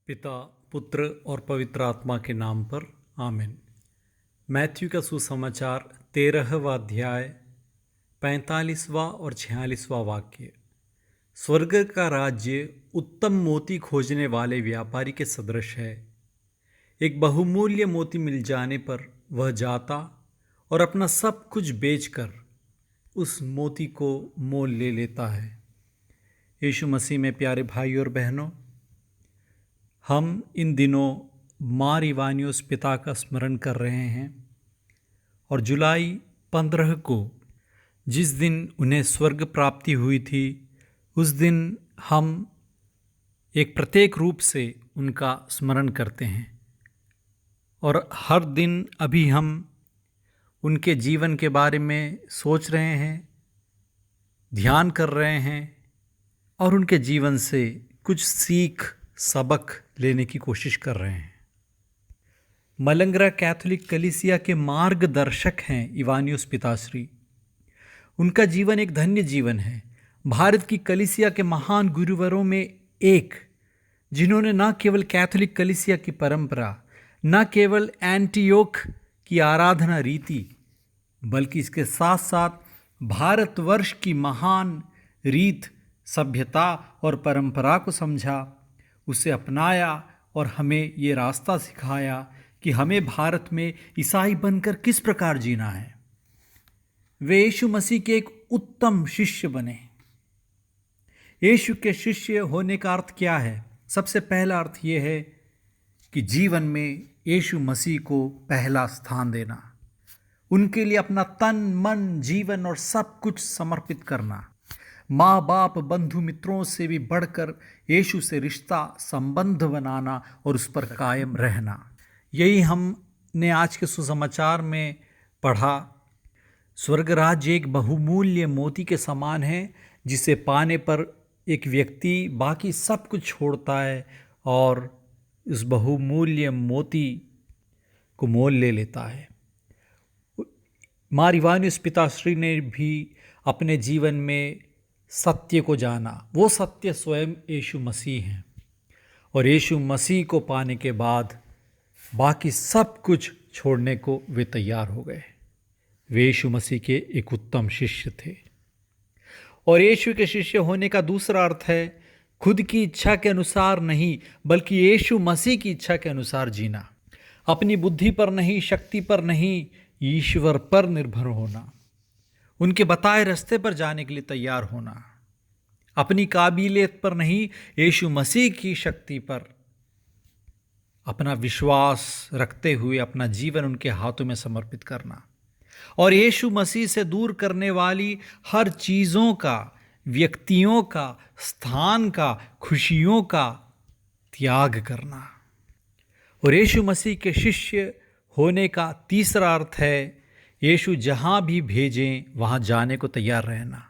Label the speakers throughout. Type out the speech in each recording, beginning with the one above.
Speaker 1: पिता, पुत्र और पवित्र आत्मा के नाम पर आमीन। मैथ्यू का सुसमाचार 13वां अध्याय 45वां और 46वां वाक्य। स्वर्ग का राज्य उत्तम मोती खोजने वाले व्यापारी के सदृश है। एक बहुमूल्य मोती मिल जाने पर वह जाता और अपना सब कुछ बेचकर उस मोती को मोल ले लेता है। यीशु मसीह में प्यारे भाई और बहनों, हम इन दिनों मार इवानियोस पिता का स्मरण कर रहे हैं और जुलाई 15 को जिस दिन उन्हें स्वर्ग प्राप्ति हुई थी, उस दिन हम एक प्रत्येक रूप से उनका स्मरण करते हैं और हर दिन अभी हम उनके जीवन के बारे में सोच रहे हैं, ध्यान कर रहे हैं और उनके जीवन से कुछ सीख सबक लेने की कोशिश कर रहे हैं। मलंगरा कैथोलिक कलीसिया के मार्गदर्शक हैं इवानियोस पिताश्री। उनका जीवन एक धन्य जीवन है। भारत की कलीसिया के महान गुरुवरों में एक, जिन्होंने न केवल कैथोलिक कलीसिया की परंपरा, न केवल एंटियोक की आराधना रीति, बल्कि इसके साथ साथ भारतवर्ष की महान रीत, सभ्यता और परंपरा को समझा, उसे अपनाया और हमें ये रास्ता सिखाया कि हमें भारत में ईसाई बनकर किस प्रकार जीना है। वे यीशु मसीह के एक उत्तम शिष्य बने। यीशु के शिष्य होने का अर्थ क्या है? सबसे पहला अर्थ ये है कि जीवन में यीशु मसीह को पहला स्थान देना, उनके लिए अपना तन मन जीवन और सब कुछ समर्पित करना, माँ बाप बंधु मित्रों से भी बढ़कर यीशु से रिश्ता संबंध बनाना और उस पर कायम रहना। यही हमने आज के सुसमाचार में पढ़ा। स्वर्ग राज्य एक बहुमूल्य मोती के समान है, जिसे पाने पर एक व्यक्ति बाकी सब कुछ छोड़ता है और उस बहुमूल्य मोती को मोल ले लेता है। मार इवानियोस पिताश्री ने भी अपने जीवन में सत्य को जाना। वो सत्य स्वयं यीशु मसीह हैं और यीशु मसीह को पाने के बाद बाकी सब कुछ छोड़ने को वे तैयार हो गए। वे यीशु मसीह के एक उत्तम शिष्य थे। और यीशु के शिष्य होने का दूसरा अर्थ है खुद की इच्छा के अनुसार नहीं, बल्कि यीशु मसीह की इच्छा के अनुसार जीना। अपनी बुद्धि पर नहीं, शक्ति पर नहीं, ईश्वर पर निर्भर होना। उनके बताए रास्ते पर जाने के लिए तैयार होना। अपनी काबिलियत पर नहीं, यीशु मसीह की शक्ति पर अपना विश्वास रखते हुए अपना जीवन उनके हाथों में समर्पित करना और यीशु मसीह से दूर करने वाली हर चीज़ों का, व्यक्तियों का, स्थान का, खुशियों का त्याग करना। और यीशु मसीह के शिष्य होने का तीसरा अर्थ है यीशु जहाँ भी भेजें वहाँ जाने को तैयार रहना।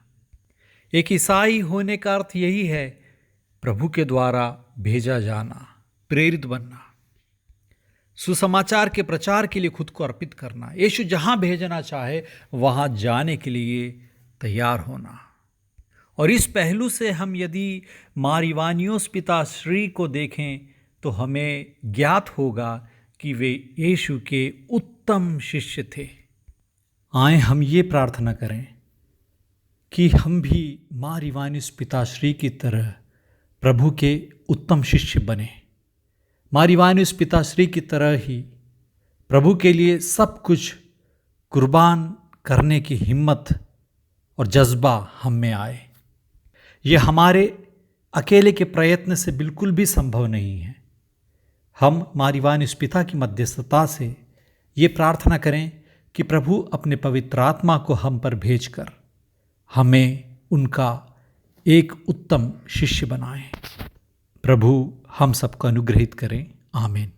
Speaker 1: एक ईसाई होने का अर्थ यही है, प्रभु के द्वारा भेजा जाना, प्रेरित बनना, सुसमाचार के प्रचार के लिए खुद को अर्पित करना, यीशु जहाँ भेजना चाहे वहाँ जाने के लिए तैयार होना। और इस पहलू से हम यदि मार इवानियोस पिताश्री को देखें तो हमें ज्ञात होगा कि वे यीशु के उत्तम शिष्य थे। आए हम ये प्रार्थना करें कि हम भी मार इवानियोस पिताश्री की तरह प्रभु के उत्तम शिष्य बने। मार इवानियोस पिताश्री की तरह ही प्रभु के लिए सब कुछ कुर्बान करने की हिम्मत और जज्बा हम में आए। ये हमारे अकेले के प्रयत्न से बिल्कुल भी संभव नहीं है। हम मार इवानियोस पिता की मध्यस्थता से ये प्रार्थना करें कि प्रभु अपने पवित्र आत्मा को हम पर भेजकर हमें उनका एक उत्तम शिष्य बनाएं। प्रभु हम सबको अनुग्रहित करें। आमीन।